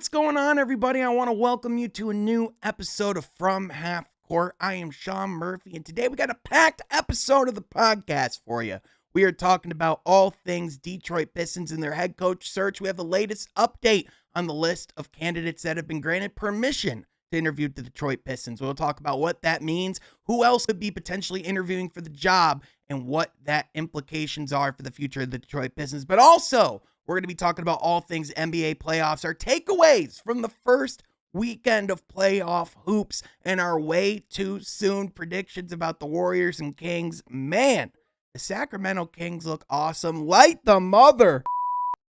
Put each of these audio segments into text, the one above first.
What's going on, everybody? I want to welcome you to a new episode of From Half Court. I am Sean Murphy, and today we got a packed episode of the podcast for you. We are talking about all things Detroit Pistons and their head coach search. We have the latest update on the list of candidates that have been granted permission to interview the Detroit Pistons. We'll talk about what that means, who else could be potentially interviewing for the job, and what that implications are for the future of the Detroit Pistons. But also, we're going to be talking about all things NBA playoffs, our takeaways from the first weekend of playoff hoops, and our way too soon predictions about the Warriors and Kings. Man, the Sacramento Kings look awesome. Light the mother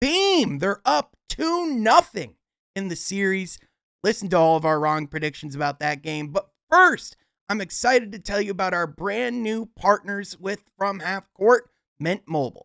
beam. They're up 2-0 in the series. Listen to all of our wrong predictions about that game. But first, I'm excited to tell you about our brand new partners with From Half Court, Mint Mobile.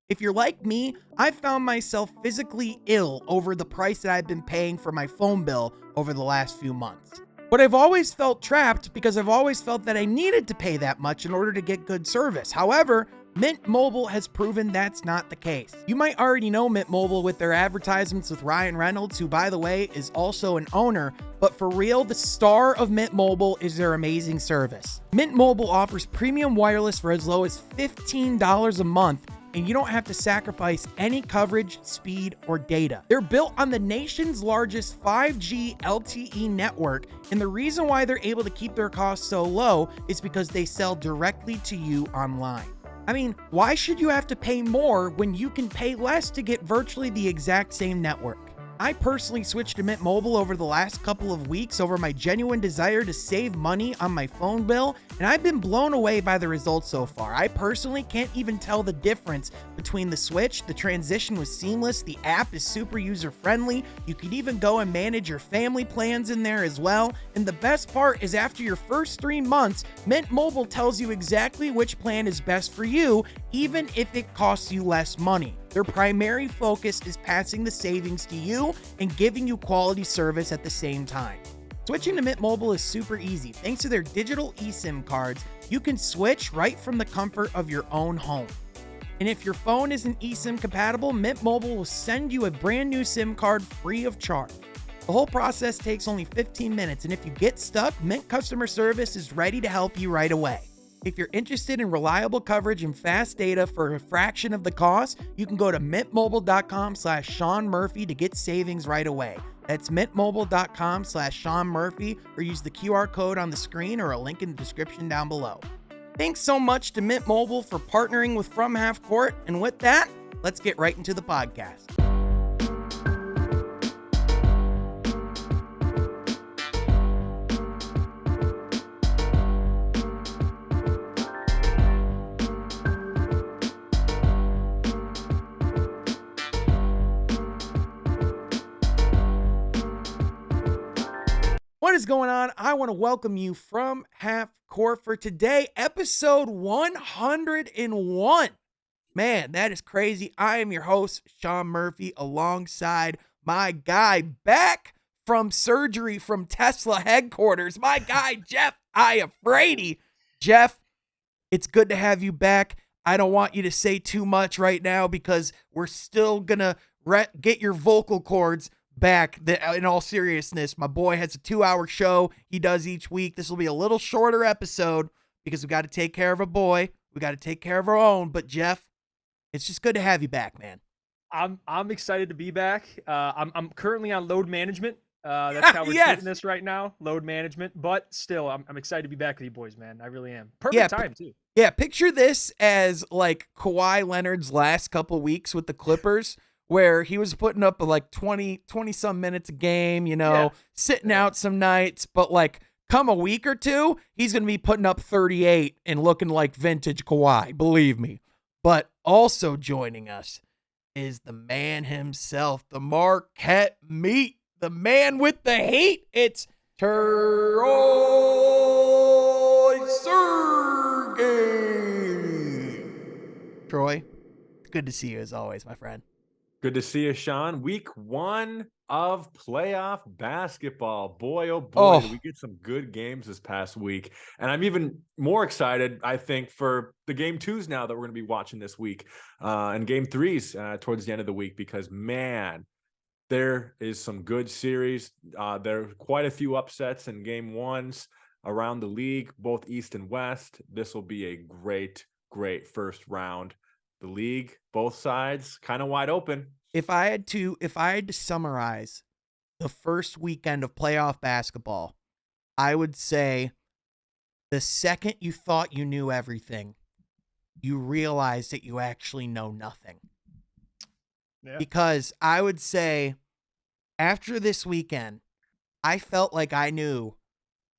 If you're like me, I found myself physically ill over the price that I've been paying for my phone bill over the last few months. But I've always felt trapped because I've always felt that I needed to pay that much in order to get good service. However, Mint Mobile has proven that's not the case. You might already know Mint Mobile with their advertisements with Ryan Reynolds, who, by the way, is also an owner. But for real, the star of Mint Mobile is their amazing service. Mint Mobile offers premium wireless for as low as $15 a month, and you don't have to sacrifice any coverage, speed, or data. They're built on the nation's largest 5G LTE network, and the reason why they're able to keep their costs so low is because they sell directly to you online. I mean, why should you have to pay more when you can pay less to get virtually the exact same network? I personally switched to Mint Mobile over the last couple of weeks over my genuine desire to save money on my phone bill, and I've been blown away by the results so far. I personally can't even tell the difference between the switch. The transition was seamless. The app is super user-friendly. You can even go and manage your family plans in there as well. And the best part is after your first 3 months, Mint Mobile tells you exactly which plan is best for you, even if it costs you less money. Their primary focus is passing the savings to you and giving you quality service at the same time. Switching to Mint Mobile is super easy. Thanks to their digital eSIM cards, you can switch right from the comfort of your own home. And if your phone isn't eSIM compatible, Mint Mobile will send you a brand new SIM card free of charge. The whole process takes only 15 minutes, and if you get stuck, Mint customer service is ready to help you right away. If you're interested in reliable coverage and fast data for a fraction of the cost, you can go to mintmobile.com/Sean Murphy to get savings right away. That's mintmobile.com/Sean Murphy, or use the QR code on the screen or a link in the description down below. Thanks so much to Mint Mobile for partnering with From Half Court. And with that, let's get right into the podcast. What is going on? I want to welcome you from Half Court for today, episode 101. Man, that is crazy. I am your host, Sean Murphy, alongside my guy back from surgery from Tesla headquarters, my guy, Jeff Iafrady. Jeff, it's good to have you back. I don't want you to say too much right now because we're still going to get your vocal cords back. In all seriousness, my boy has a 2-hour show he does each week. This will be a little shorter episode because we got to take care of a boy. We got to take care of our own. But Jeff, it's just good to have you back, man. I'm excited to be back. I'm currently on load management. That's how we're treating this right now, load management. But still, I'm excited to be back with you boys, man. I really am. Perfect time too. Yeah, picture this as like Kawhi Leonard's last couple weeks with the Clippers, where he was putting up like 20 some minutes a game, sitting out some nights, but like come a week or two, he's going to be putting up 38 and looking like vintage Kawhi, believe me. But also joining us is the man himself, the Marquette Meat, the man with the heat. It's Troy Sergey. Troy, good to see you as always, my friend. Good to see you, Sean. Week 1 of playoff basketball. Boy, oh boy, did we get some good games this past week. And I'm even more excited, I think, for the game 2s now that we're going to be watching this week and game 3s towards the end of the week, because, man, there is some good series. There are quite a few upsets in game ones around the league, both East and West. This will be a great, great first round. The league, both sides, kind of wide open. If I had to summarize the first weekend of playoff basketball, I would say the second you thought you knew everything, you realize that you actually know nothing. Yeah. Because I would say after this weekend, I felt like I knew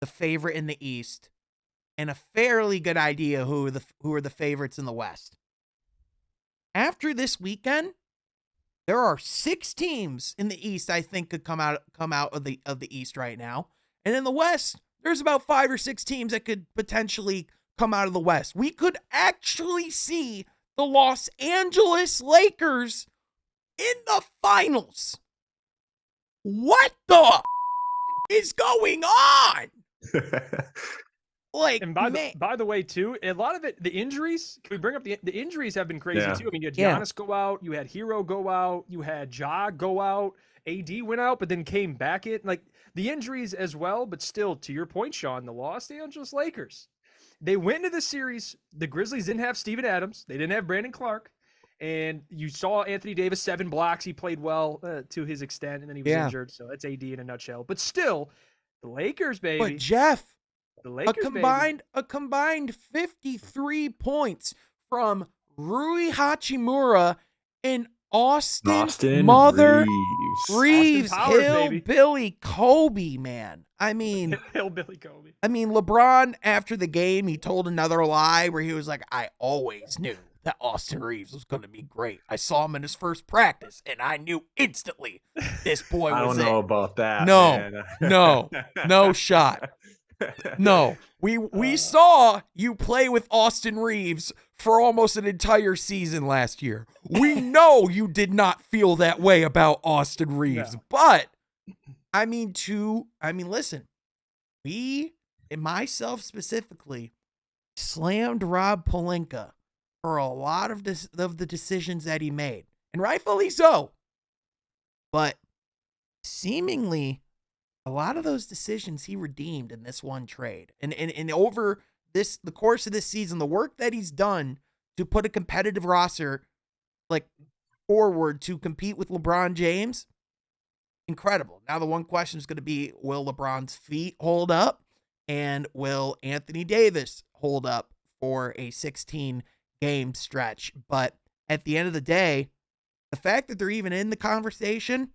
the favorite in the East and a fairly good idea who are the favorites in the West. After this weekend, there are 6 teams in the East I think could come out of the East right now. And in the West, there's about 5 or 6 teams that could potentially come out of the West. We could actually see the Los Angeles Lakers in the finals. What the is going on? Like, and by the way, too, a lot of it, the injuries. Can we bring up the injuries have been crazy too? I mean, you had Giannis go out, you had Hero go out, you had Ja go out, AD went out, but then came back in. Like the injuries as well, but still, to your point, Sean, the Los Angeles Lakers, they went into the series. The Grizzlies didn't have Steven Adams, they didn't have Brandon Clark, and you saw Anthony Davis 7 blocks. He played well to his extent, and then he was injured. So that's AD in a nutshell. But still, the Lakers, baby. But Jeff. The Lakers, a combined 53 points from Rui Hachimura and Austin Mother Reeves, Hillbilly Kobe, man. I mean, Hillbilly Kobe. I mean, LeBron after the game, he told another lie where he was like, "I always knew that Austin Reeves was going to be great. I saw him in his first practice, and I knew instantly this boy was." I don't know about that. No shot. No, we saw you play with Austin Reeves for almost an entire season last year. We know you did not feel that way about Austin Reeves, but I mean, listen, we and myself specifically slammed Rob Pelinka for a lot of the decisions that he made, and rightfully so. But seemingly, a lot of those decisions he redeemed in this one trade. And over the course of this season, the work that he's done to put a competitive roster like forward to compete with LeBron James, incredible. Now the one question is going to be, will LeBron's feet hold up? And will Anthony Davis hold up for a 16-game stretch? But at the end of the day, the fact that they're even in the conversation,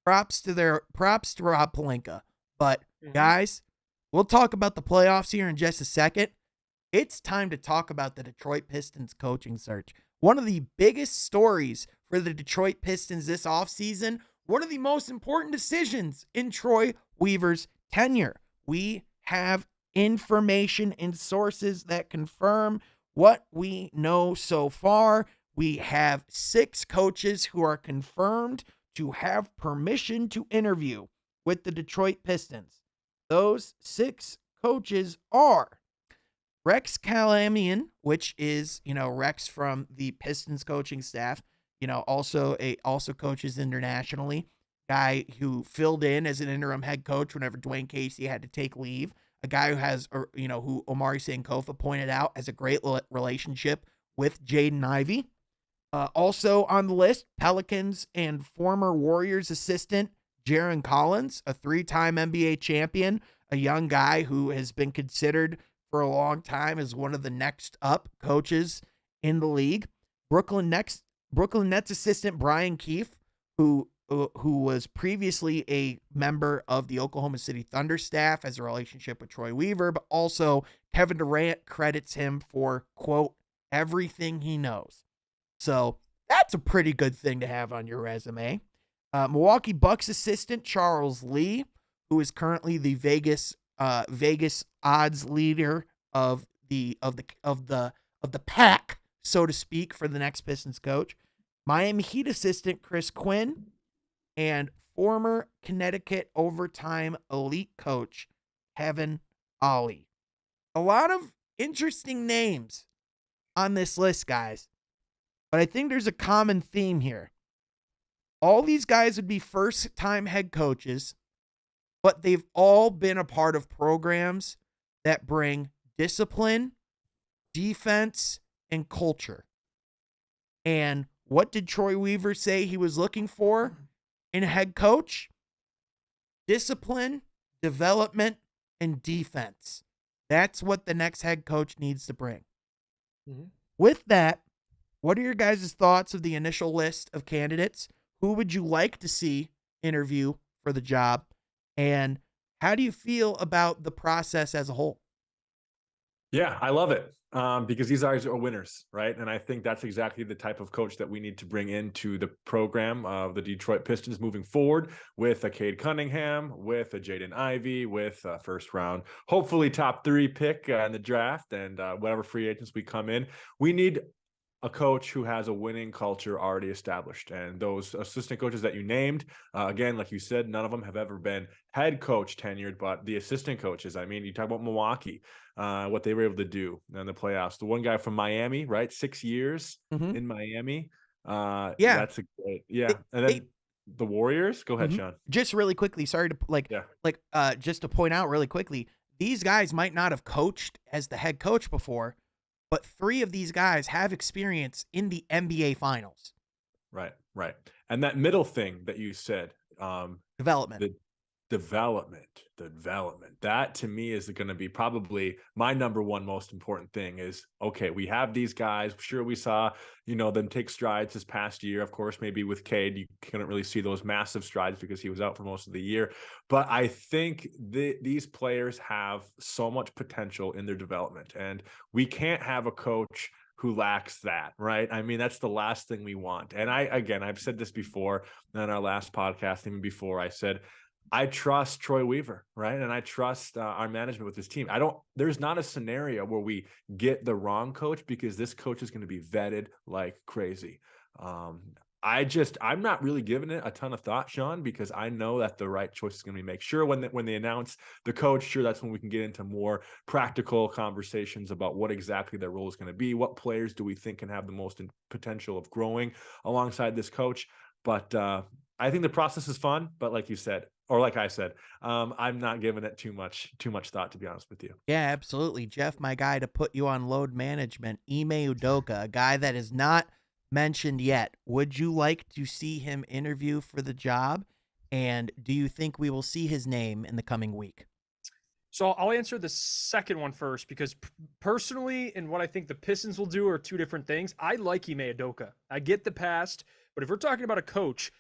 props to Rob Pelinka. But guys, we'll talk about the playoffs here in just a second. It's time to talk about the Detroit Pistons coaching search. One of the biggest stories for the Detroit Pistons this offseason, one of the most important decisions in Troy Weaver's tenure. We have information and sources that confirm what we know so far. We have 6 coaches who are confirmed to have permission to interview with the Detroit Pistons. Those 6 coaches are Rex Kalamian, which is, Rex from the Pistons coaching staff, also coaches internationally, guy who filled in as an interim head coach whenever Dwayne Casey had to take leave, a guy who has, who Omari Sankofa pointed out has a great relationship with Jaden Ivey. Also on the list, Pelicans and former Warriors assistant Jaron Collins, a 3-time NBA champion, a young guy who has been considered for a long time as one of the next up coaches in the league. Brooklyn Nets assistant Brian Keefe, who was previously a member of the Oklahoma City Thunder staff, has a relationship with Troy Weaver, but also Kevin Durant credits him for, quote, everything he knows. So that's a pretty good thing to have on your resume. Milwaukee Bucks assistant Charles Lee, who is currently the Vegas odds leader of the pack, so to speak, for the next Pistons coach. Miami Heat assistant Chris Quinn, and former Connecticut overtime elite coach Kevin Ollie. A lot of interesting names on this list, guys. But I think there's a common theme here. All these guys would be first-time head coaches, but they've all been a part of programs that bring discipline, defense, and culture. And what did Troy Weaver say he was looking for in a head coach? Discipline, development, and defense. That's what the next head coach needs to bring. Mm-hmm. With that, what are your guys' thoughts of the initial list of candidates? Who would you like to see interview for the job? And how do you feel about the process as a whole? Yeah, I love it because these guys are winners, right? And I think that's exactly the type of coach that we need to bring into the program of the Detroit Pistons moving forward with a Cade Cunningham, with a Jaden Ivey, with a first round, hopefully top 3 pick in the draft, and whatever free agents we come in. We need a coach who has a winning culture already established. And those assistant coaches that you named, again, like you said, none of them have ever been head coach tenured, but the assistant coaches, I mean, you talk about Milwaukee, what they were able to do in the playoffs. The one guy from Miami, right? 6 years in Miami. Yeah. That's a great, yeah. And then the Warriors, go ahead, Sean. Just really quickly, sorry to just to point out really quickly, these guys might not have coached as the head coach before, but 3 of these guys have experience in the NBA finals. Right. And that middle thing that you said, Development. The development, that to me is going to be probably my number one most important thing is, okay, we have these guys. Sure, we saw, them take strides this past year. Of course, maybe with Cade, you couldn't really see those massive strides because he was out for most of the year. But I think these players have so much potential in their development, and we can't have a coach who lacks that, right? I mean, that's the last thing we want. And I've said this before on our last podcast, even before I said, I trust Troy Weaver, right? And I trust our management with this team. There's not a scenario where we get the wrong coach because this coach is going to be vetted like crazy. I'm not really giving it a ton of thought, Sean, because I know that the right choice is going to be made. Sure, when they announce the coach, sure, that's when we can get into more practical conversations about what exactly their role is going to be. What players do we think can have the most potential of growing alongside this coach? But I think the process is fun. But like you said, or like I said, I'm not giving it too much thought, to be honest with you. Yeah, absolutely. Jeff, my guy to put you on load management, Ime Udoka, a guy that is not mentioned yet. Would you like to see him interview for the job? And do you think we will see his name in the coming week? So I'll answer the second one first because personally, and what I think the Pistons will do are 2 different things. I like Ime Udoka. I get the past, but if we're talking about a coach,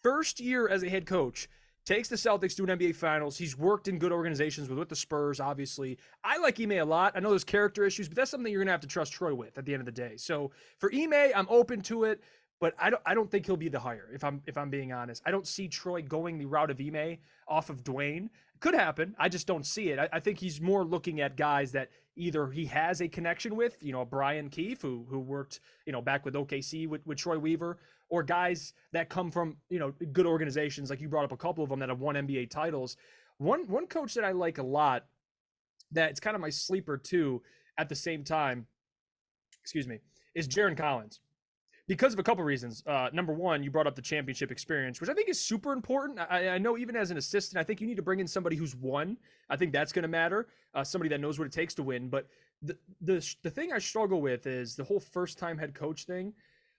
first year as a head coach, takes the Celtics to an NBA Finals. He's worked in good organizations with the Spurs, obviously. I like Ime a lot. I know there's character issues, but that's something you're going to have to trust Troy with at the end of the day. So for Ime, I'm open to it, but I don't think he'll be the hire, if I'm being honest. I don't see Troy going the route of Ime off of Dwayne. Could happen. I just don't see it. I think he's more looking at guys that either he has a connection with, Brian Keefe, who worked, back with OKC with Troy Weaver, or guys that come from, good organizations. Like you brought up a couple of them that have won NBA titles. One coach that I like a lot, that it's kind of my sleeper too, at the same time, is Jaron Collins. Because of a couple reasons. Number one, you brought up the championship experience, which I think is super important. I know even as an assistant, I think you need to bring in somebody who's won. I think that's going to matter. Somebody that knows what it takes to win. But the thing I struggle with is the whole first-time head coach thing.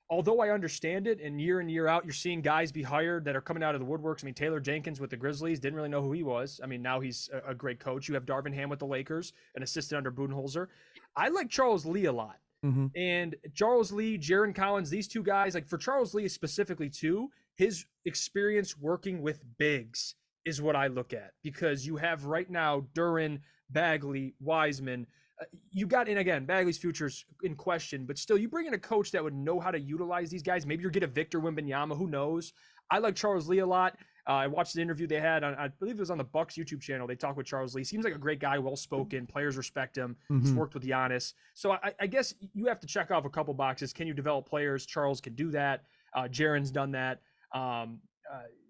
Although I understand it, and year out, you're seeing guys be hired that are coming out of the woodworks. I mean, Taylor Jenkins with the Grizzlies, didn't really know who he was. I mean, now he's a great coach. You have Darvin Ham with the Lakers, an assistant under Budenholzer. I like Charles Lee a lot. Mm-hmm. And Charles Lee, Jaron Collins, these 2 guys, like for Charles Lee specifically too, his experience working with bigs is what I look at, because you have right now Duren, Bagley, Wiseman. You got in, again, Bagley's future's in question, but still, you bring in a coach that would know how to utilize these guys. Maybe you get a Victor Wembanyama, who knows? I like Charles Lee a lot. I watched the interview they had on, I believe it was on the Bucks YouTube channel. They talked with Charles Lee. Seems like a great guy, well-spoken. Players respect him. He's worked with Giannis. So I guess you have to check off a couple boxes. Can you develop players? Charles can do that. Jaron's done that.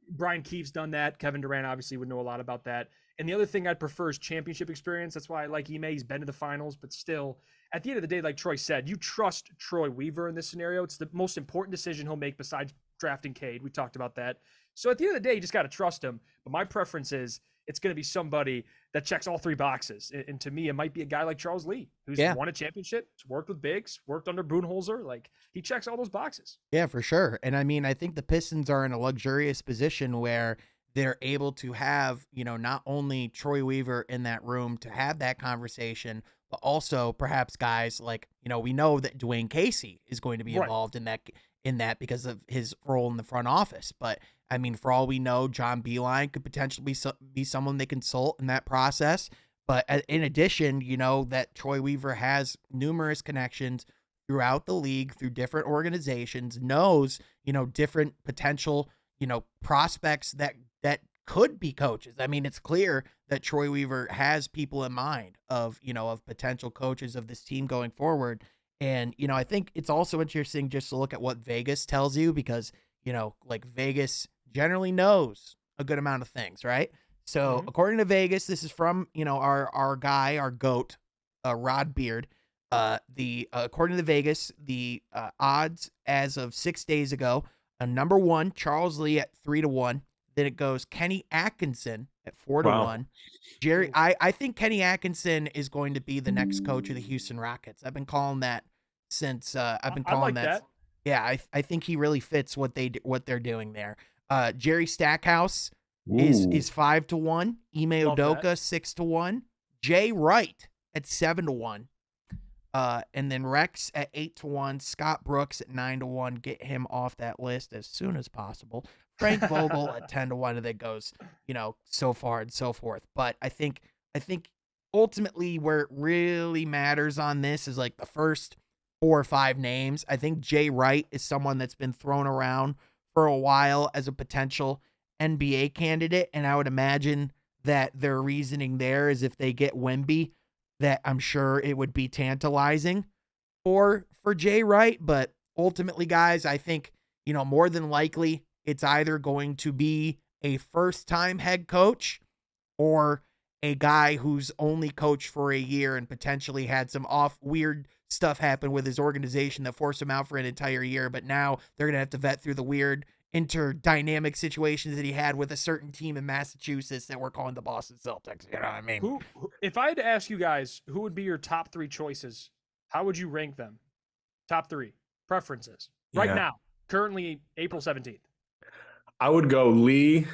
Brian Keefe's done that. Kevin Durant obviously would know a lot about that. And the other thing I'd prefer is championship experience. That's why I like Ime. He's been to the finals, but still, at the end of the day, like Troy said, you trust Troy Weaver in this scenario. It's the most important decision he'll make besides drafting Cade. We talked about that. So at the end of the day, you just got to trust him. But my preference is it's going to be somebody that checks all three boxes. And to me, it might be a guy like Charles Lee, who's won a championship, worked with bigs, worked under Budenholzer. Like, he checks all those boxes. Yeah, for sure. And I mean, I think the Pistons are in a luxurious position where they're able to have, not only Troy Weaver in that room to have that conversation, but also perhaps guys like, we know that Dwayne Casey is going to be involved in that because of his role in the front office. But I mean, for all we know, John Beilein could potentially be someone they consult in that process. But in addition, that Troy Weaver has numerous connections throughout the league, through different organizations, knows, different potential, prospects that could be coaches. I mean, it's clear that Troy Weaver has people in mind of potential coaches of this team going forward. And, I think it's also interesting just to look at what Vegas tells you, because, like, Vegas generally knows a good amount of things, right? So according to Vegas, this is from, our guy, our GOAT, Rod Beard. According to Vegas, the odds as of 6 days ago, number one, Charles Lee at 3-1. Then it goes Kenny Atkinson at 4-1. Jerry, I think Kenny Atkinson is going to be the next coach of the Houston Rockets. I've been calling that since I've been calling that. Yeah, I think he really fits what they're doing there. Jerry Stackhouse is 5-1. Ime Udoka 6-1. Jay Wright at 7-1. And then Rex at 8-1. Scott Brooks at 9-1. Get him off that list as soon as possible. Frank Vogel at 10-1, and that goes, so far and so forth. But I think ultimately where it really matters on this is like the first 4 or 5 names. I think Jay Wright is someone that's been thrown around for a while as a potential NBA candidate, and I would imagine that their reasoning there is if they get Wemby, that I'm sure it would be tantalizing for Jay Wright. But ultimately, guys, I think, more than likely it's either going to be a first-time head coach or a guy who's only coached for a year and potentially had some weird stuff happen with his organization that forced him out for an entire year. But now they're going to have to vet through the weird interdynamic situations that he had with a certain team in Massachusetts that we're calling the Boston Celtics. You know what I mean? Who, if I had to ask you guys, who would be your top 3 choices? How would you rank them? Top 3 preferences right now, currently April 17th. I would go Lee,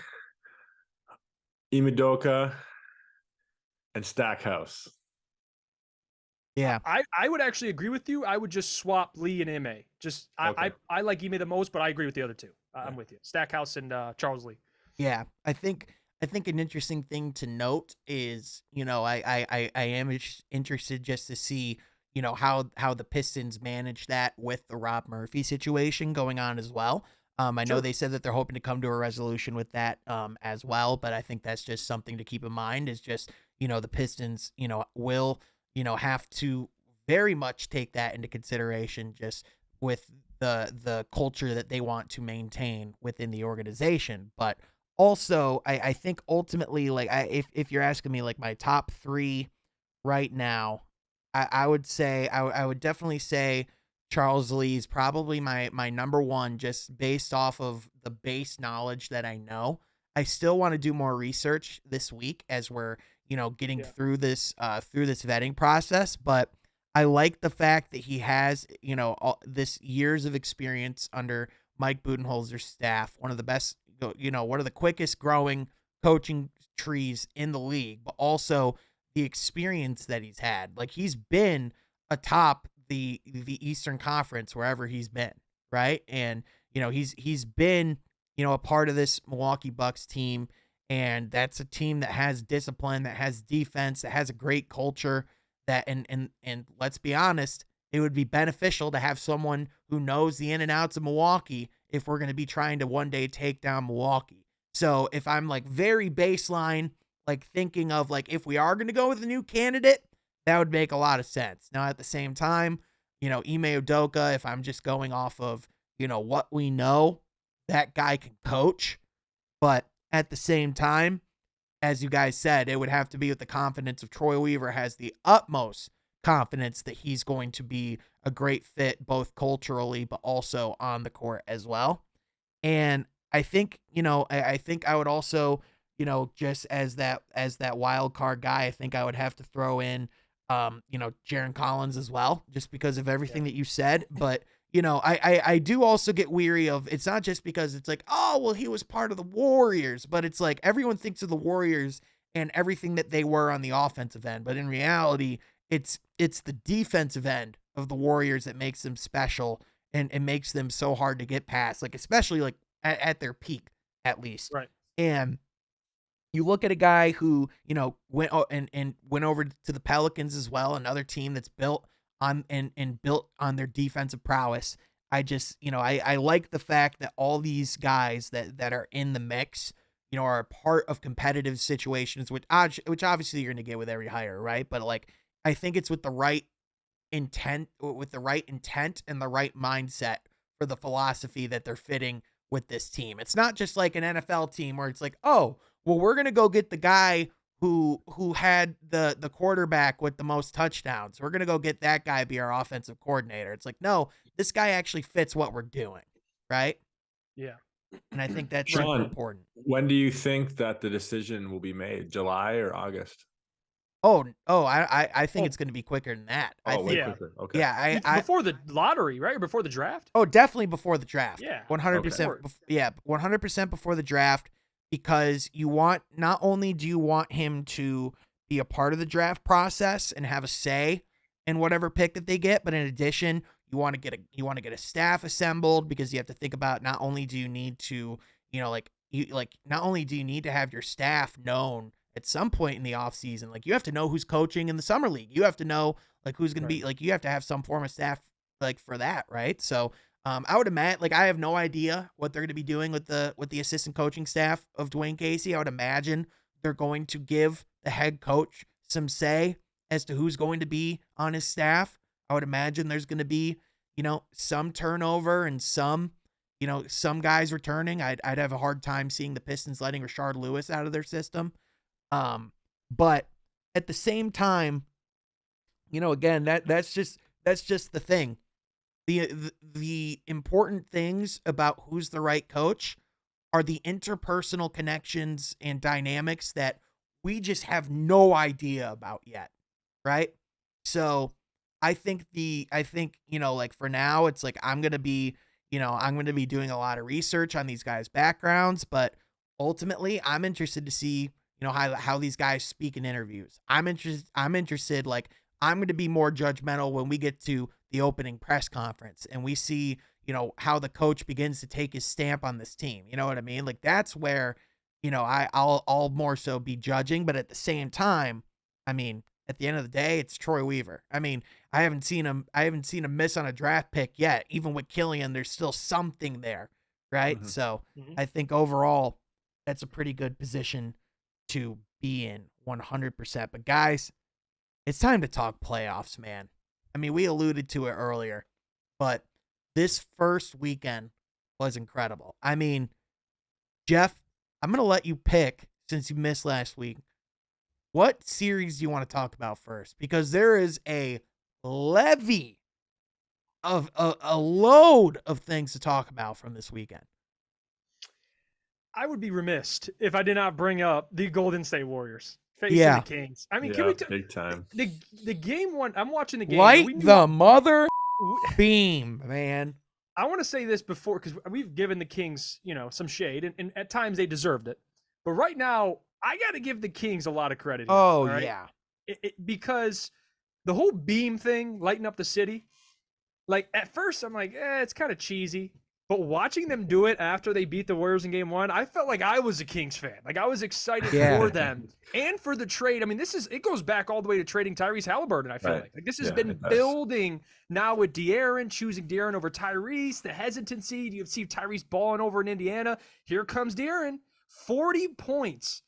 Udoka, and Stackhouse. Yeah, I would actually agree with you. I would just swap Lee and Ime. I like Ime the most, but I agree with the other two. I'm with you. Stackhouse and Charles Lee. Yeah, I think an interesting thing to note is, I am interested just to see, how the Pistons manage that with the Rob Murphy situation going on as well. I know they said that they're hoping to come to a resolution with that as well, but I think that's just something to keep in mind is just, the Pistons, will, have to very much take that into consideration just with the culture that they want to maintain within the organization. But also, I think ultimately, like, if you're asking me, like, my top 3 right now, I would say, I would definitely say Charles Lee is probably my number 1, just based off of the base knowledge that I know. I still want to do more research this week as we're, getting through this vetting process, but I like the fact that he has, this years of experience under Mike Budenholzer's staff, one of the best, one of the quickest growing coaching trees in the league, but also the experience that he's had. Like, he's been atop the Eastern Conference wherever he's been, right? And, he's been, a part of this Milwaukee Bucks team, and that's a team that has discipline, that has defense, that has a great culture, that and let's be honest, it would be beneficial to have someone who knows the in and outs of Milwaukee if we're going to be trying to one day take down Milwaukee. So if I'm like very baseline, like thinking of like if we are going to go with a new candidate, that would make a lot of sense. Now at the same time, Ime Udoka, if I'm just going off of, what we know, that guy can coach. But at the same time, as you guys said, it would have to be with the confidence of Troy Weaver has the utmost confidence that he's going to be a great fit, both culturally, but also on the court as well. And I think, I think I would also, just as that wild card guy, I think I would have to throw in, Jaron Collins as well, just because of everything that you said. But, I do also get weary of, it's not just because it's like, oh, well, he was part of the Warriors, but it's like everyone thinks of the Warriors and everything that they were on the offensive end. But in reality, it's the defensive end of the Warriors that makes them special and makes them so hard to get past, like, especially like at their peak, at least. Right. And you look at a guy who, went and went over to the Pelicans as well, another team that's built on and built on their defensive prowess. I just, I like the fact that all these guys that are in the mix, are a part of competitive situations, which obviously you're going to get with every hire, right? But like, I think it's with the right intent and the right mindset for the philosophy that they're fitting with this team. It's not just like an NFL team where it's like, oh, well, we're going to go get the guy who had the quarterback with the most touchdowns. We're going to go get that guy be our offensive coordinator. It's like, no, this guy actually fits what we're doing, right? Yeah. And I think that's Sean, super important. When do you think that the decision will be made? July or August? I think it's going to be quicker than that. I think, way quicker. Okay. Yeah, before the lottery, right? Or before the draft? Oh, definitely before the draft. Yeah. 100%. Yeah, 100% before the draft, because not only do you want him to be a part of the draft process and have a say in whatever pick that they get, but in addition, you want to get a staff assembled, because you have to think about, not only do you need to, not only do you need to have your staff known at some point in the offseason, like, you have to know who's coaching in the summer league. You have to know, like, who's going to be, like, you have to have some form of staff, like, for that, right? So I would imagine, like, I have no idea what they're going to be doing with the assistant coaching staff of Dwayne Casey. I would imagine they're going to give the head coach some say as to who's going to be on his staff. I would imagine there's going to be, some turnover and some guys returning. I'd have a hard time seeing the Pistons letting Rashard Lewis out of their system. But at the same time, again, that's just the thing. The important things about who's the right coach are the interpersonal connections and dynamics that we just have no idea about yet, right? So I think, like, for now, it's like, I'm going to be doing a lot of research on these guys' backgrounds, but ultimately I'm interested to see, how these guys speak in interviews. I'm interested, like, I'm going to be more judgmental when we get to the opening press conference and we see, how the coach begins to take his stamp on this team. You know what I mean? Like, that's where, I'll more so be judging. But at the same time, I mean, at the end of the day, it's Troy Weaver. I mean, I haven't seen him miss on a draft pick yet. Even with Killian, there's still something there, right? Mm-hmm. So I think overall, that's a pretty good position to be in, 100%. But guys, it's time to talk playoffs, man. I mean, we alluded to it earlier, but this first weekend was incredible. I mean, Jeff, I'm going to let you pick, since you missed last week. What series do you want to talk about first? Because there is a levy of a load of things to talk about from this weekend. I would be remiss if I did not bring up the Golden State Warriors facing the Kings. I mean, can we big time. The game one, I'm watching the game. Light the mother beam, man. I want to say this before, because we've given the Kings, some shade, and at times they deserved it. But right now, I got to give the Kings a lot of credit. Here, oh, right? yeah. Because the whole beam thing, lighting up the city, like, at first I'm like, it's kind of cheesy. But watching them do it after they beat the Warriors in game one, I felt like I was a Kings fan. Like, I was excited for them and for the trade. I mean, it goes back all the way to trading Tyrese Halliburton, I feel like. Like, this has been building now with De'Aaron, choosing De'Aaron over Tyrese, the hesitancy. You see Tyrese balling over in Indiana. Here comes De'Aaron, 40 points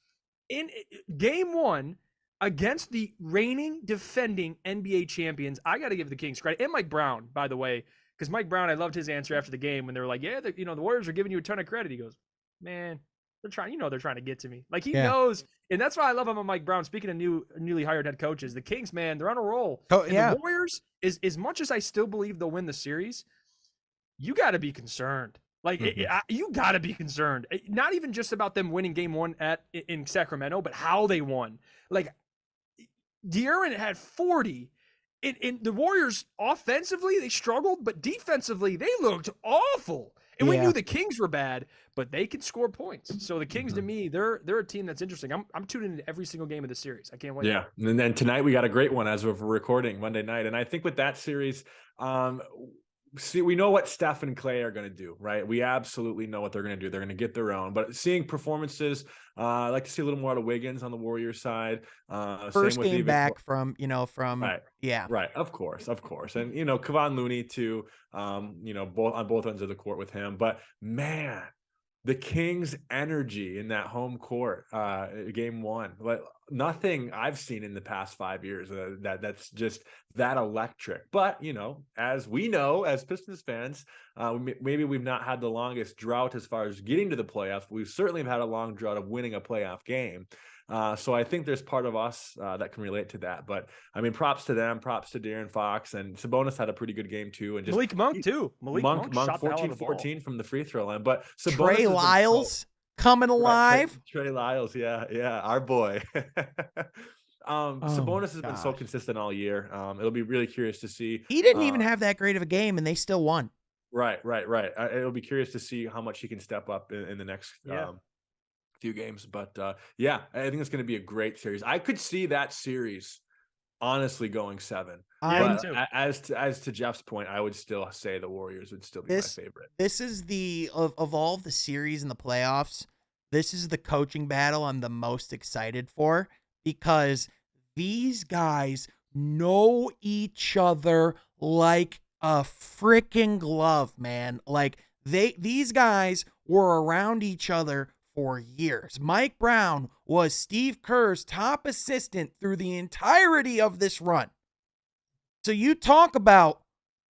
in game one against the reigning, defending NBA champions. I got to give the Kings credit. And Mike Brown, by the way. Because Mike Brown, I loved his answer after the game when they were like, the Warriors are giving you a ton of credit. He goes, man, they're trying to get to me. Like, he knows. And that's why I love him on Mike Brown. Speaking of newly hired head coaches, the Kings, man, they're on a roll. The Warriors, as much as I still believe they'll win the series, you got to be concerned. Like you got to be concerned, not even just about them winning game 1 in Sacramento, but how they won. Like De'Aaron had 40. In the Warriors offensively, they struggled, but defensively, they looked awful. And we knew the Kings were bad, but they can score points. So the Kings, to me, they're a team that's interesting. I'm tuning into every single game of the series. I can't wait. Yeah, and then tonight we got a great one as we're recording Monday night, and I think with that series, see, we know what Steph and Clay are going to do, right? We absolutely know what they're going to do. They're going to get their own. But seeing performances, I like to see a little more out of Wiggins on the Warriors side. First same with game back from right, yeah, right, of course, and Kevon Looney too. Both on both ends of the court with him. But man, the Kings' energy in that home court, game 1, like nothing I've seen in the past 5 years that's just that electric. But as we know, as Pistons fans, maybe we've not had the longest drought as far as getting to the playoffs. We certainly have had a long drought of winning a playoff game. So I think there's part of us that can relate to that. But I mean, props to them, props to De'Aaron Fox, and Sabonis had a pretty good game too. And just Malik Monk too. Malik Monk shot 14 from the free throw line. But Sabonis Trey Lyles coming alive. Right, Trey Lyles, yeah, our boy. Sabonis has been so consistent all year. It'll be really curious to see. He didn't even have that great of a game, and they still won. Right. It'll be curious to see how much he can step up in the next few games. But I think it's going to be a great series. I could see that series honestly going 7. But as to Jeff's point, I would still say the Warriors would still be my favorite. This is of all of the series in the playoffs, this is the coaching battle I'm the most excited for, because these guys know each other like a freaking glove, man. Like these guys were around each other for years. Mike Brown was Steve Kerr's top assistant through the entirety of this run. So you talk about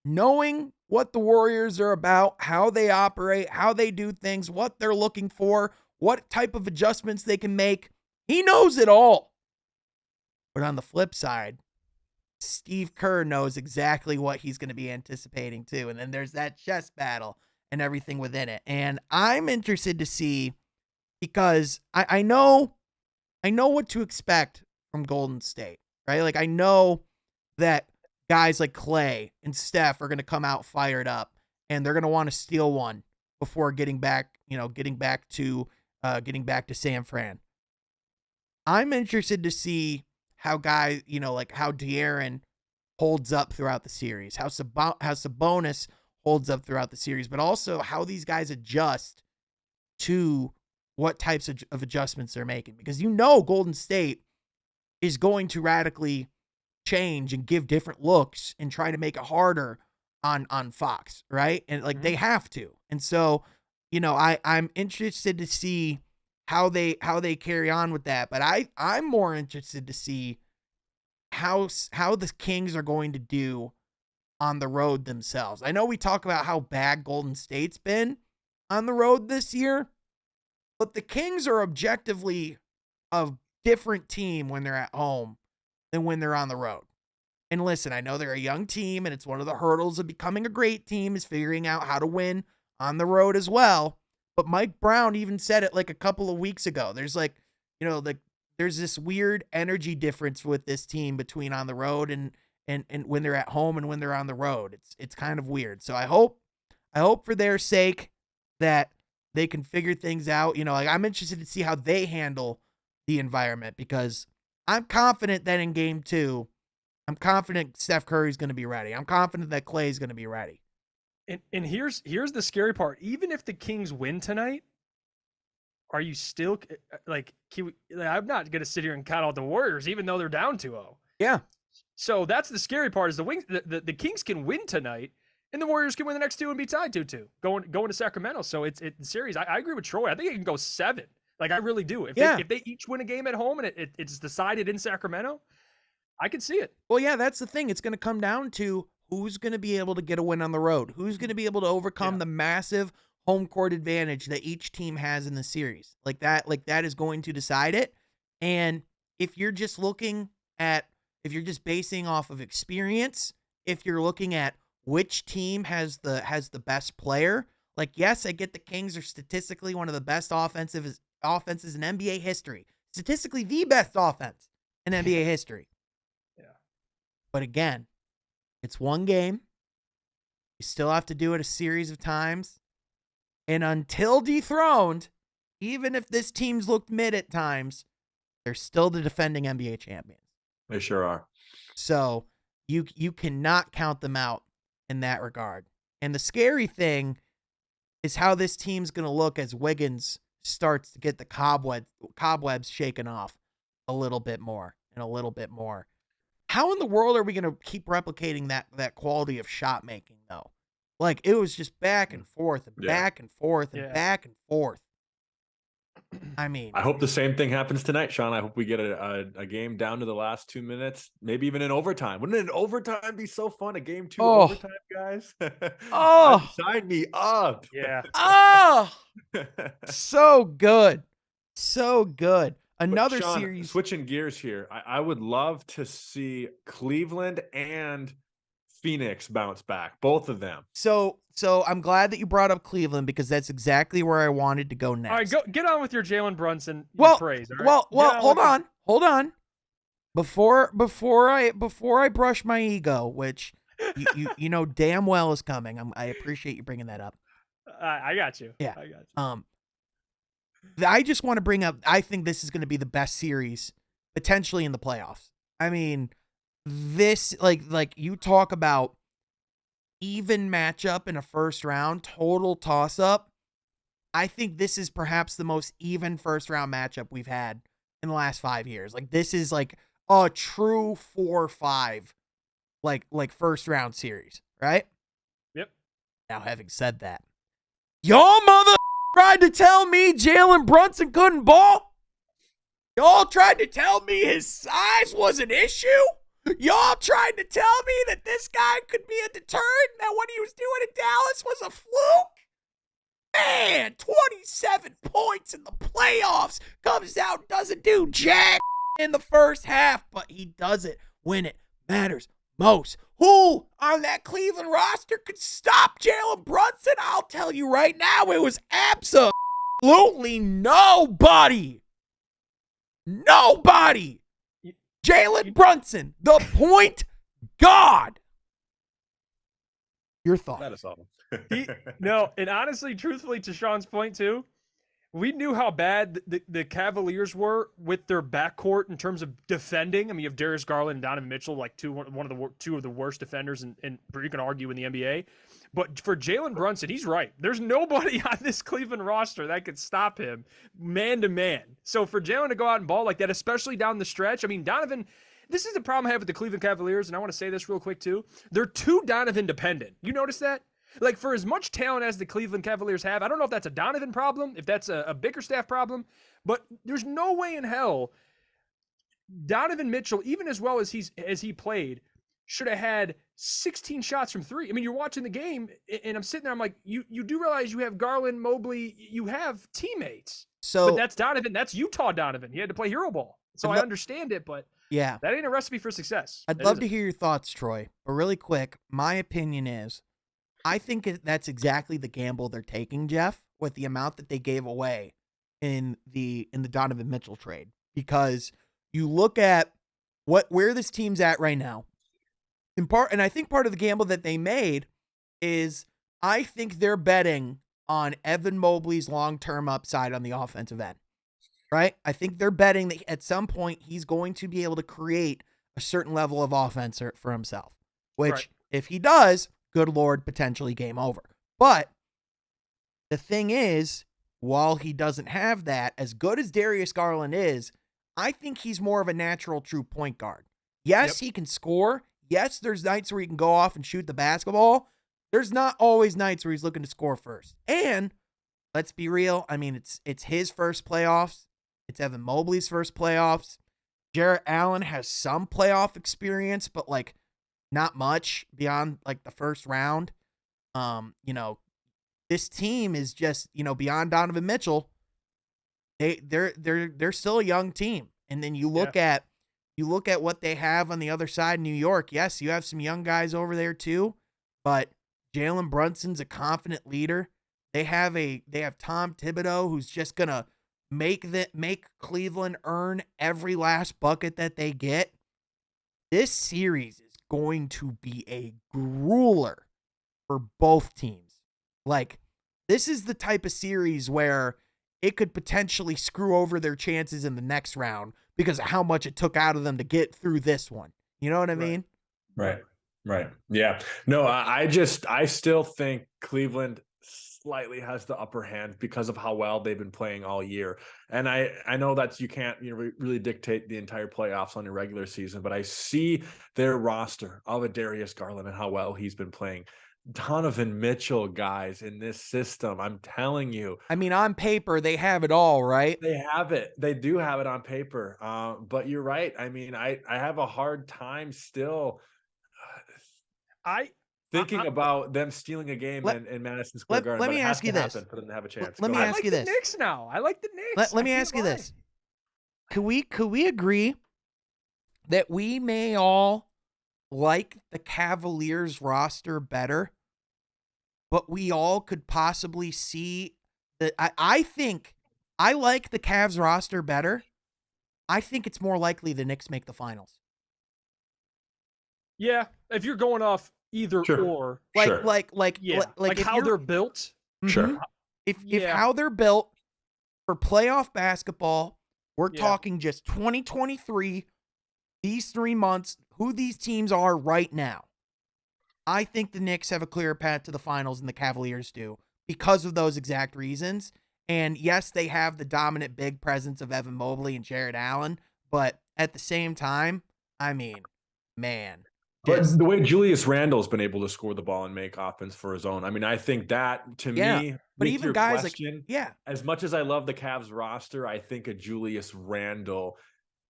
knowing what the Warriors are about, how they operate, how they do things, what they're looking for, what type of adjustments they can make. He knows it all. But on the flip side, Steve Kerr knows exactly what he's going to be anticipating too. And then there's that chess battle and everything within it. And I'm interested to see, because I know what to expect from Golden State, right? Like I know that guys like Clay and Steph are going to come out fired up, and they're going to want to steal one before getting back to San Fran. I'm interested to see how guys, how De'Aaron holds up throughout the series, how Sabonis holds up throughout the series, but also how these guys adjust to what types of adjustments they're making. Because Golden State is going to radically change and give different looks and try to make it harder on Fox, right? And they have to. And so, I'm interested to see how they carry on with that. But I'm more interested to see how the Kings are going to do on the road themselves. I know we talk about how bad Golden State's been on the road this year, but the Kings are objectively a different team when they're at home than when they're on the road. And listen, I know they're a young team, and it's one of the hurdles of becoming a great team is figuring out how to win on the road as well. But Mike Brown even said it like a couple of weeks ago. There's there's this weird energy difference with this team between on the road and when they're at home and when they're on the road. It's kind of weird. So I hope for their sake that they can figure things out. I'm interested to see how they handle the environment, because I'm confident that in game 2, I'm confident Steph Curry's going to be ready. I'm confident that Clay's going to be ready. And here's the scary part. Even if the Kings win tonight, are you still I'm not going to sit here and count out the Warriors, even though they're down 2-0. Yeah. So that's the scary part, is the Kings can win tonight, and the Warriors can win the next 2 and be tied 2-2 going to Sacramento. So it's series. I agree with Troy. I think it can go 7. Like I really do. If they each win a game at home and it's decided in Sacramento, I can see it. Well, yeah, that's the thing. It's going to come down to who's going to be able to get a win on the road, who's going to be able to overcome the massive home court advantage that each team has in the series. Like that is going to decide it. And if you're just basing off of experience, if you're looking at which team has the best player, Like, yes, I get the Kings are statistically one of the best offenses in NBA history. Statistically, the best offense in NBA history. Yeah. But again, it's one game. You still have to do it a series of times. And until dethroned, even if this team's looked mid at times, they're still the defending NBA champions. They sure are. So you cannot count them out in that regard. And the scary thing is how this team's going to look as Wiggins starts to get the cobwebs shaken off a little bit more and a little bit more. How in the world are we going to keep replicating that quality of shot making, though? Like, it was just back and forth and back and forth and back and forth. I mean, I hope the same thing happens tonight, Sean. I hope we get a game down to the last 2 minutes, maybe even in overtime. Wouldn't an overtime be so fun? A game 2 overtime, guys? Sign me up. Yeah. So good. So good. Another Sean, series. Switching gears here. I would love to see Cleveland and Phoenix bounce back, both of them. So I'm glad that you brought up Cleveland because that's exactly where I wanted to go next. All right, get on with your Jalen Brunson praise. All right? Well, hold on. Before I brush my ego, which you know damn well is coming. I appreciate you bringing that up. I got you. Yeah. I got you. I just want to bring up. I think this is going to be the best series potentially in the playoffs. I mean, this like you talk about even matchup in a first round, total toss up. I think this is perhaps the most even first round matchup we've had in the last 5 years. Like, this is like a true 4-5 like first round series, right? Yep. Now, having said that, y'all mother tried to tell me Jalen Brunson couldn't ball. Y'all tried to tell me his size was an issue. Y'all tried to tell me that this guy could be a deterrent, that what he was doing in Dallas was a fluke. Man, 27 points in the playoffs, comes out, doesn't do jack in the first half, but he does it when it matters most. Who on that Cleveland roster could stop Jalen Brunson? I'll tell you right now, it was absolutely nobody. Nobody. Jalen Brunson, the point god. Your thought? That is awesome. No, and honestly, truthfully, to Sean's point too, we knew how bad the Cavaliers were with their backcourt in terms of defending. I mean, you have Darius Garland and Donovan Mitchell, like two of the worst defenders, and you can argue in the NBA. But for Jalen Brunson, he's right. There's nobody on this Cleveland roster that could stop him man to man. So for Jalen to go out and ball like that, especially down the stretch, I mean, Donovan. This is the problem I have with the Cleveland Cavaliers, and I want to say this real quick too. They're too Donovan dependent. You notice that? Like, for as much talent as the Cleveland Cavaliers have, I don't know if that's a Donovan problem, if that's a Bickerstaff problem, but there's no way in hell Donovan Mitchell, even as well as he played, should have had 16 shots from three. I mean, you're watching the game, and I'm sitting there, I'm like, you do realize you have Garland, Mobley, you have teammates. But that's Donovan. That's Utah Donovan. He had to play hero ball. So I understand it, but yeah, that ain't a recipe for success. I'd love to hear your thoughts, Troy. But really quick, my opinion is, I think that's exactly the gamble they're taking, Jeff, with the amount that they gave away in the Donovan Mitchell trade. Because you look at where this team's at right now, in part, and I think part of the gamble that they made is I think they're betting on Evan Mobley's long-term upside on the offensive end. Right? I think they're betting that at some point he's going to be able to create a certain level of offense for himself, which if he does, good Lord, potentially game over. But the thing is, while he doesn't have that, as good as Darius Garland is, I think he's more of a natural true point guard. Yes, he can score. Yes, there's nights where he can go off and shoot the basketball. There's not always nights where he's looking to score first. And let's be real. I mean, it's his first playoffs. It's Evan Mobley's first playoffs. Jarrett Allen has some playoff experience, but like not much beyond like the first round. This team is just, beyond Donovan Mitchell. They're still a young team. And then you look at what they have on the other side in New York. Yes, you have some young guys over there too, but Jalen Brunson's a confident leader. They have Tom Thibodeau who's just gonna make Cleveland earn every last bucket that they get. This series is going to be a grueler for both teams. Like, this is the type of series where it could potentially screw over their chances in the next round because of how much it took out of them to get through this one. You know what I mean? Right. Yeah. No, I still think Cleveland slightly has the upper hand because of how well they've been playing all year. And I know that you can't really dictate the entire playoffs on your regular season, but I see their roster of a Darius Garland and how well he's been playing. Donovan Mitchell, guys, in this system, I'm telling you. I mean, on paper, they have it all, right? They have it. They do have it on paper. But you're right. I mean, I have a hard time still thinking about them stealing a game in Madison Square Garden. Let me ask you this. For them to have a chance. Let me ask you this. The Knicks now. I like the Knicks. Let me ask you this. Could we agree that we may all like the Cavaliers roster better, but we all could possibly see that I think I like the Cavs roster better. I think it's more likely the Knicks make the finals. Yeah, if you're going off either or, like how they're built. Sure. If how they're built for playoff basketball, we're talking just 2023, these 3 months, who these teams are right now. I think the Knicks have a clearer path to the finals than the Cavaliers do because of those exact reasons. And yes, they have the dominant big presence of Evan Mobley and Jared Allen, but at the same time, I mean, man. But the way Julius Randle's been able to score the ball and make offense for his own, I mean, I think that, to me, but even guys question, like, as much as I love the Cavs roster, I think a Julius Randle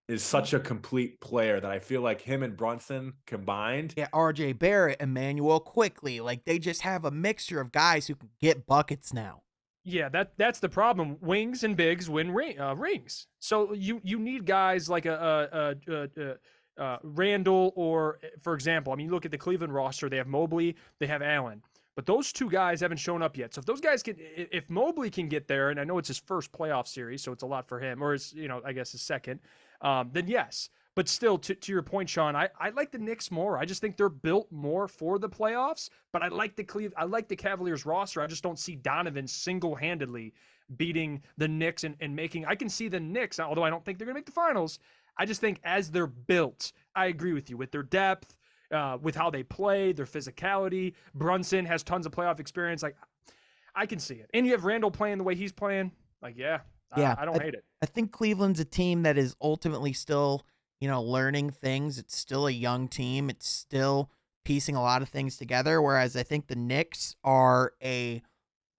is such a complete player that I feel like him and Brunson combined. Yeah, RJ Barrett, Emmanuel Quickly, like they just have a mixture of guys who can get buckets now. Yeah, that's the problem. Wings and bigs win rings. So you need guys like Randall, or, for example, I mean, you look at the Cleveland roster, they have Mobley, they have Allen, but those two guys haven't shown up yet. So if those guys if Mobley can get there, and I know it's his first playoff series, so it's a lot for him, or it's, I guess his second, then yes. But still, to your point, Sean, I like the Knicks more. I just think they're built more for the playoffs, but I like the Cavaliers roster. I just don't see Donovan single-handedly beating the Knicks and making, I can see the Knicks, although I don't think they're going to make the finals. I just think as they're built, I agree with you, with their depth, with how they play, their physicality. Brunson has tons of playoff experience. Like, I can see it. And you have Randall playing the way he's playing. Like, I don't hate it. I think Cleveland's a team that is ultimately still, learning things. It's still a young team. It's still piecing a lot of things together. Whereas I think the Knicks are I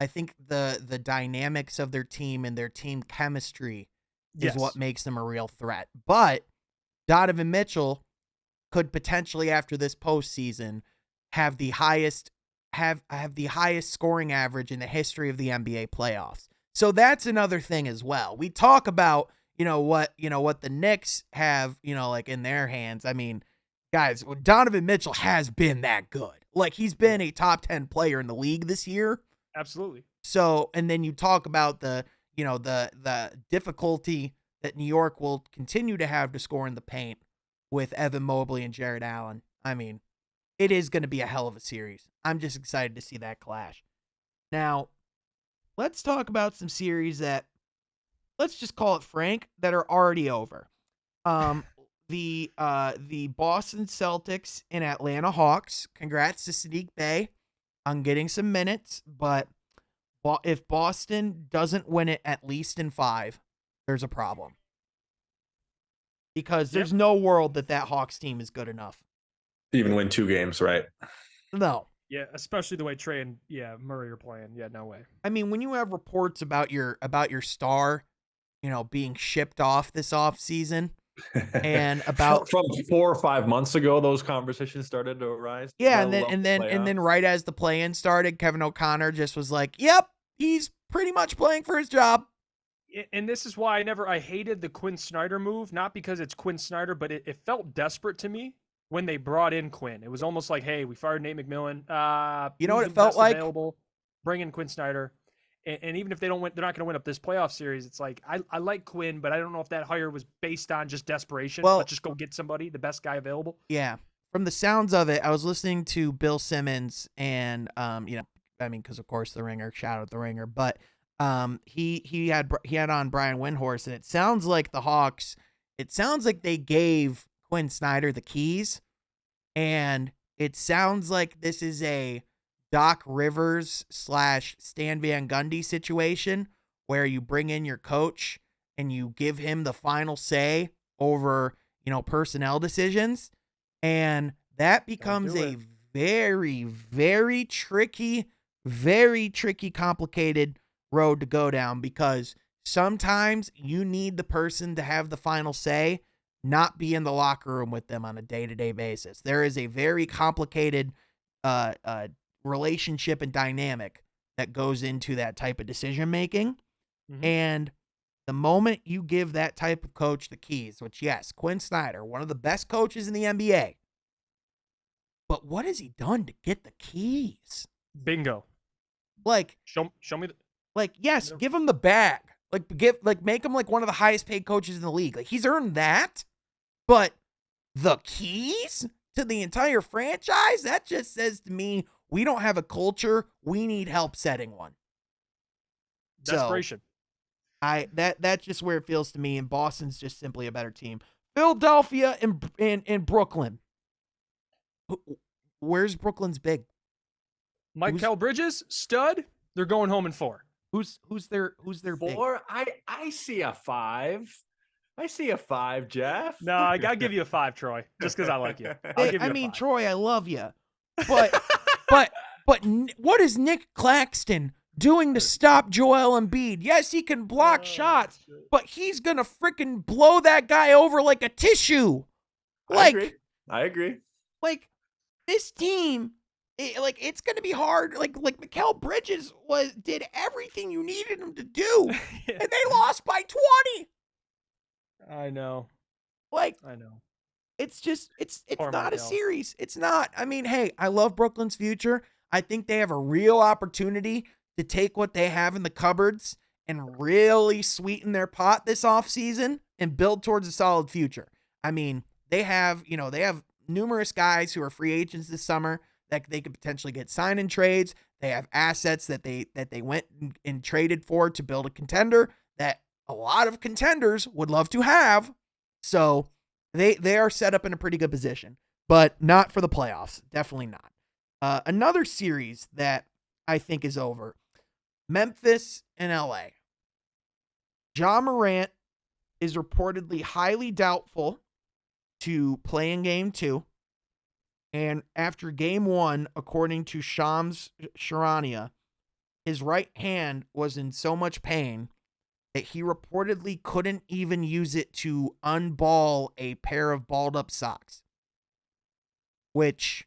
think the dynamics of their team and their team chemistry is what makes them a real threat. But Donovan Mitchell could potentially, after this postseason, have the highest scoring average in the history of the NBA playoffs. So that's another thing as well. We talk about, what the Knicks have, like in their hands. I mean, guys, Donovan Mitchell has been that good. Like, he's been a top 10 player in the league this year. Absolutely. So, and then you talk about the difficulty that New York will continue to have to score in the paint with Evan Mobley and Jared Allen. I mean, it is going to be a hell of a series. I'm just excited to see that clash. Now, let's talk about some series that, let's just call it frank, that are already over. The Boston Celtics and Atlanta Hawks. Congrats to Sadiq Bey on getting some minutes, but if Boston doesn't win it at least in 5, there's a problem. Because there's no world that Hawks team is good enough. Even win 2 games, right? No. Yeah, especially the way Trey and Murray are playing. Yeah, no way. I mean, when you have reports about your star, being shipped off this offseason, and about from 4 or 5 months ago, those conversations started to arise. Yeah, and then right as the play-in started, Kevin O'Connor just was like, "Yep, he's pretty much playing for his job." And this is why I hated the Quinn Snyder move, not because it's Quinn Snyder, but it felt desperate to me when they brought in Quinn. It was almost like, hey, we fired Nate McMillan. You know what it felt like? Available. Bring in Quinn Snyder. And even if they don't win, they're not going to win up this playoff series. It's like I like Quinn, but I don't know if that hire was based on just desperation. Well, let's just go get somebody, the best guy available. Yeah. From the sounds of it, I was listening to Bill Simmons and because of course the Ringer, shout out the Ringer, but he had on Brian Windhorst, and it sounds like the Hawks, it sounds like they gave Quinn Snyder the keys, and it sounds like this is a Doc Rivers / Stan Van Gundy situation where you bring in your coach and you give him the final say over, personnel decisions. And that becomes a very, very tricky, complicated road to go down, because sometimes you need the person to have the final say, not be in the locker room with them on a day-to-day basis. There is a very complicated relationship and dynamic that goes into that type of decision-making. Mm-hmm. And the moment you give that type of coach the keys, which, yes, Quinn Snyder, one of the best coaches in the NBA, but what has he done to get the keys? Bingo. Like, show me. Yes, give him the bag. Make him like one of the highest paid coaches in the league. Like, he's earned that, but the keys to the entire franchise, that just says to me, we don't have a culture. We need help setting one. Desperation. So, that's just where it feels to me, and Boston's just simply a better team. Philadelphia and Brooklyn. Where's Brooklyn's big? Mikal Bridges, stud. They're going home in 4. Who's their 4? Big? I see a 5. I see a 5, Jeff. No, I gotta give you a 5, Troy, just because I like you. I mean, Troy, I love you, but what is Nick Claxton doing to stop Joel Embiid? Yes, he can block shots, but he's gonna freaking blow that guy over like a tissue. I agree. Like, this team, it's gonna be hard. Like Mikal Bridges did everything you needed him to do, and they lost by 20. I know. I know. It's not a series. It's not. I mean, hey, I love Brooklyn's future. I think they have a real opportunity to take what they have in the cupboards and really sweeten their pot this offseason and build towards a solid future. I mean, they have numerous guys who are free agents this summer that they could potentially get signed in trades. They have assets that they went and traded for to build a contender that a lot of contenders would love to have. So they are set up in a pretty good position, but not for the playoffs. Definitely not. Another series that I think is over: Memphis and LA. Ja Morant is reportedly highly doubtful to play in game 2. And after game 1, according to Shams Charania, his right hand was in so much pain that he reportedly couldn't even use it to unball a pair of balled up socks. Which,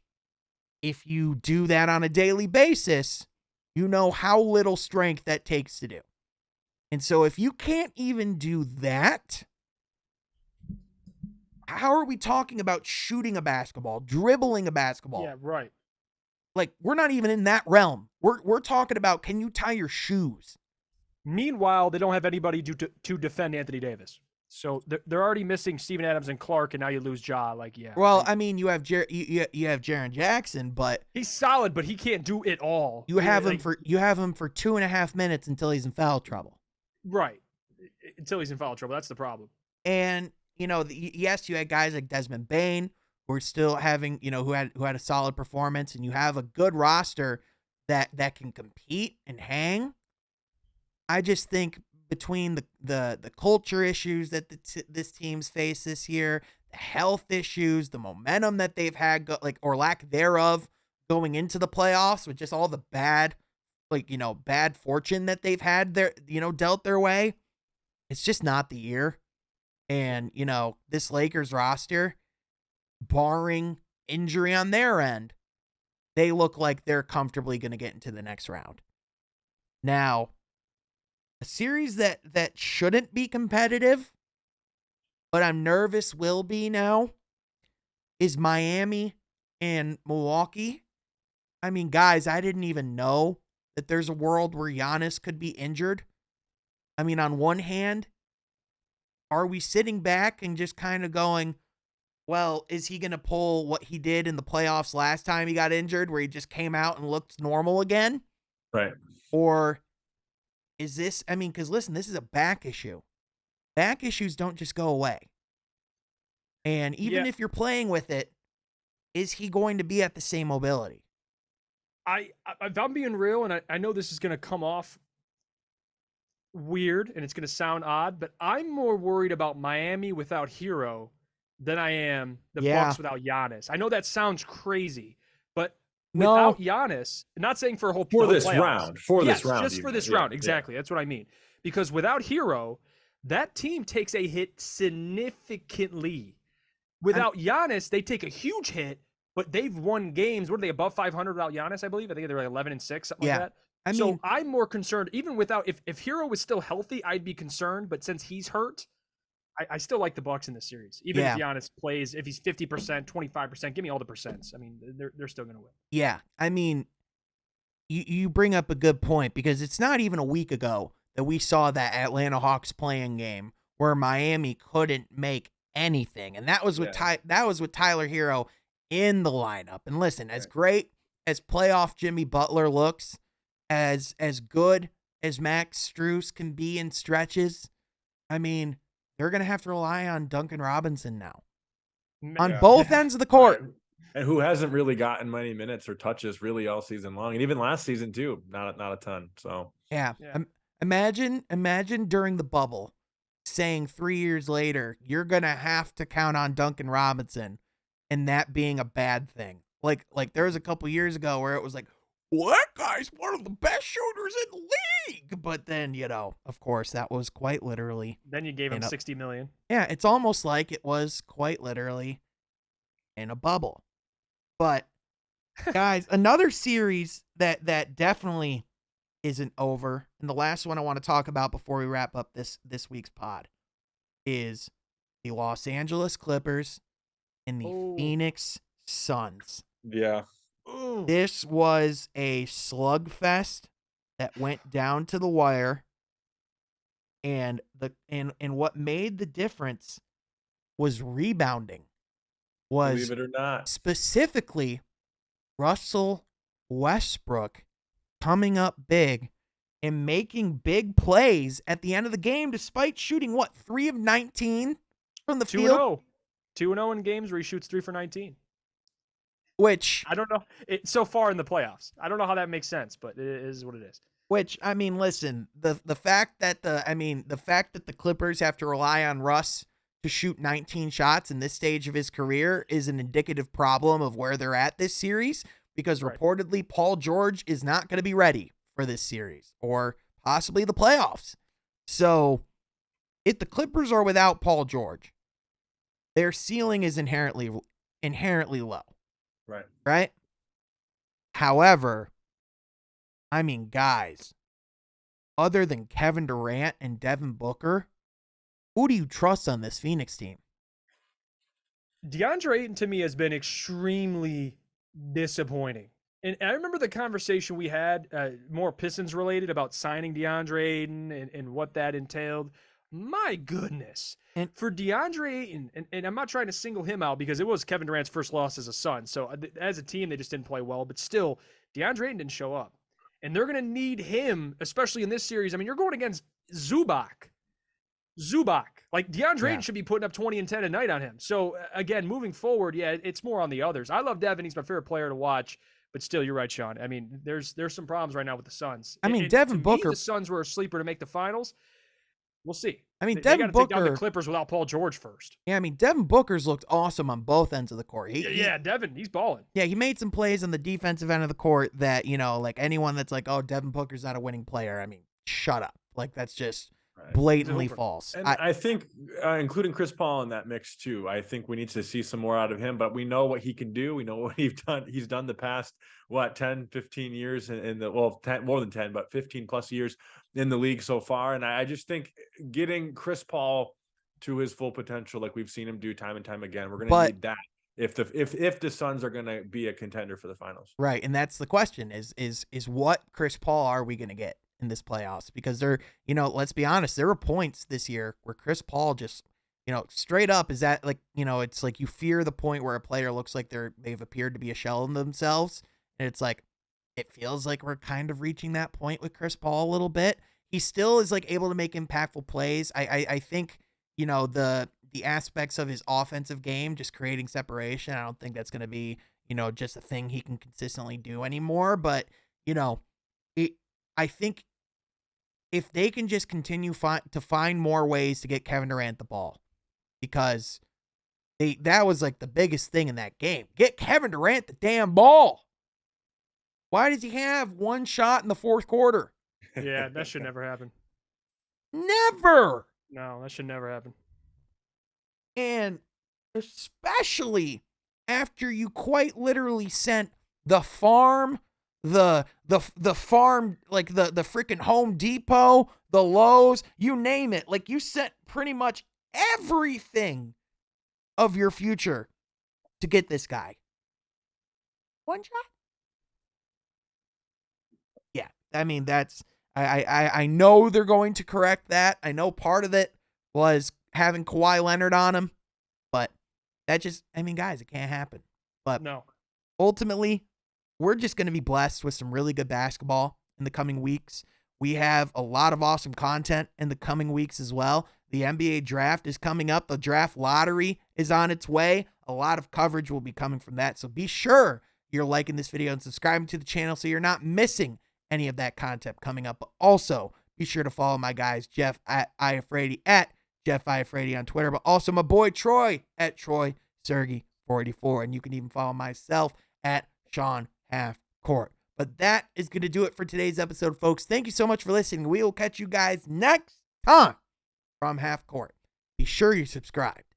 if you do that on a daily basis, you know how little strength that takes to do. And so if you can't even do that, how are we talking about shooting a basketball, dribbling a basketball? Yeah, right. Like, we're not even in that realm. We're talking about, can you tie your shoes? Meanwhile, they don't have anybody to defend Anthony Davis. So they're already missing Steven Adams and Clark, and now you lose Ja. Like, yeah. Well, I mean, you have Jaren Jackson, but he's solid, but he can't do it all. You have him for 2.5 minutes until he's in foul trouble. Right. Until he's in foul trouble. That's the problem. And yes, you had guys like Desmond Bane who are still having, who had a solid performance, and you have a good roster that can compete and hang. I just think between the culture issues that this team's faced this year, the health issues, the momentum that they've had, or lack thereof, going into the playoffs, with just all the bad fortune that they've had dealt their way, it's just not the year. And, this Lakers roster, barring injury on their end, they look like they're comfortably going to get into the next round. Now, a series that shouldn't be competitive, but I'm nervous will be now, is Miami and Milwaukee. I mean, guys, I didn't even know that there's a world where Giannis could be injured. I mean, on one hand, are we sitting back and just kind of going, well, is he going to pull what he did in the playoffs last time he got injured, where he just came out and looked normal again? Right. Or is this, I mean, because listen, this is a back issue. Back issues don't just go away. And even if you're playing with it, is he going to be at the same mobility? If I'm being real, and I know this is going to come off weird and it's going to sound odd, but I'm more worried about Miami without Hero than I am the Bucks without Giannis. I know that sounds crazy, but without Giannis, not saying for a whole this playoffs, round, this round, just for this round, exactly. That's what I mean. Because without Hero, that team takes a hit significantly. Without Giannis, they take a huge hit, but they've won games. What are they, above 500 without Giannis, I believe? I think they're like 11-6, something like that. I mean, I'm more concerned, even without, if Hero was still healthy, I'd be concerned. But since he's hurt, I still like the Bucks in this series. Even if Giannis plays, if he's 50%, 25%, give me all the percents. I mean, they're still going to win. Yeah, I mean, you bring up a good point, because it's not even a week ago that we saw that Atlanta Hawks playing game where Miami couldn't make anything, and that was with Tyler Hero in the lineup. And listen, as great as playoff Jimmy Butler looks, as good as Max Strus can be in stretches, I mean, they're going to have to rely on Duncan Robinson now on both ends of the court. And who hasn't really gotten many minutes or touches really all season long, and even last season too, not a ton. So imagine during the bubble saying 3 years later you're going to have to count on Duncan Robinson, and that being a bad thing. Like there was a couple years ago where it was like, well, that guy's one of the best shooters in the league. But then, of course, that was quite literally. Then you gave him $60 million. Yeah, it's almost like it was quite literally in a bubble. But, guys, another series that definitely isn't over, and the last one I want to talk about before we wrap up this week's pod, is the Los Angeles Clippers and the Phoenix Suns. Yeah. This was a slugfest that went down to the wire, and what made the difference was rebounding. Believe it or not. Specifically Russell Westbrook coming up big and making big plays at the end of the game, despite shooting 3 of 19 from the field. 2-0 in games where he shoots 3 for 19. Which I don't know. So far in the playoffs, I don't know how that makes sense, but it is what it is. Which, I mean, listen, the fact that the Clippers have to rely on Russ to shoot 19 shots in this stage of his career is an indicative problem of where they're at this series, because reportedly Paul George is not going to be ready for this series or possibly the playoffs. So if the Clippers are without Paul George, their ceiling is inherently low. Right? However, I mean, guys, other than Kevin Durant and Devin Booker, who do you trust on this Phoenix team? DeAndre Ayton to me has been extremely disappointing. And I remember the conversation we had, more Pistons related, about signing DeAndre Ayton and what that entailed. My goodness. And for DeAndre Ayton, and I'm not trying to single him out because it was Kevin Durant's first loss as a Sun. So as a team, they just didn't play well. But still, DeAndre Ayton didn't show up. And they're going to need him, especially in this series. I mean, you're going against Zubac. Like, DeAndre Ayton should be putting up 20 and 10 a night on him. So, again, moving forward, it's more on the others. I love Devin. He's my favorite player to watch. But still, you're right, Sean. I mean, there's some problems right now with the Suns. I mean, Devin Booker. The Suns were a sleeper to make the finals. We'll see. I mean, Devin Booker. They got to take down the Clippers without Paul George first. Yeah, I mean, Devin Booker's looked awesome on both ends of the court. Devin, he's balling. Yeah, he made some plays on the defensive end of the court that, like anyone that's like, oh, Devin Booker's not a winning player. I mean, shut up. Like, that's just blatantly false. And I think, including Chris Paul in that mix too, I think we need to see some more out of him, but we know what he can do. We know what he's done the past, 10, 15 years in the, 10, more than 10, but 15 plus years in the league so far. And I just think getting Chris Paul to his full potential, like we've seen him do time and time again, we're going to need that if the Suns are going to be a contender for the finals. Right, and that's the question: is what Chris Paul are we going to get in this playoffs? Because let's be honest, there were points this year where Chris Paul just, straight up is that like, it's like you fear the point where a player looks like they've appeared to be a shell in themselves, and it's like it feels like we're kind of reaching that point with Chris Paul a little bit. He still is like able to make impactful plays. I think the aspects of his offensive game, just creating separation, I don't think that's going to be, just a thing he can consistently do anymore. But, I think if they can just continue to find more ways to get Kevin Durant the ball, because that was like the biggest thing in that game. Get Kevin Durant the damn ball. Why does he have one shot in the fourth quarter? Yeah, that should never happen. Never. No, that should never happen. And especially after you quite literally sent the farm, the farm, like the freaking Home Depot, the Lowe's, you name it. Like you sent pretty much everything of your future to get this guy. One shot? Yeah. I mean, I know they're going to correct that. I know part of it was having Kawhi Leonard on him, but that just, guys, it can't happen. But no, ultimately, we're just going to be blessed with some really good basketball in the coming weeks. We have a lot of awesome content in the coming weeks as well. The NBA draft is coming up. The draft lottery is on its way. A lot of coverage will be coming from that. So be sure you're liking this video and subscribing to the channel so you're not missing any of that content coming up. But also, be sure to follow my guys, Jeff at Iafrady, at Jeff Iafrady on Twitter, but also my boy Troy at Troy Sergey 484. And you can even follow myself at Sean Half Court. But that is going to do it for today's episode, folks. Thank you so much for listening. We will catch you guys next time from Half Court. Be sure you're subscribed.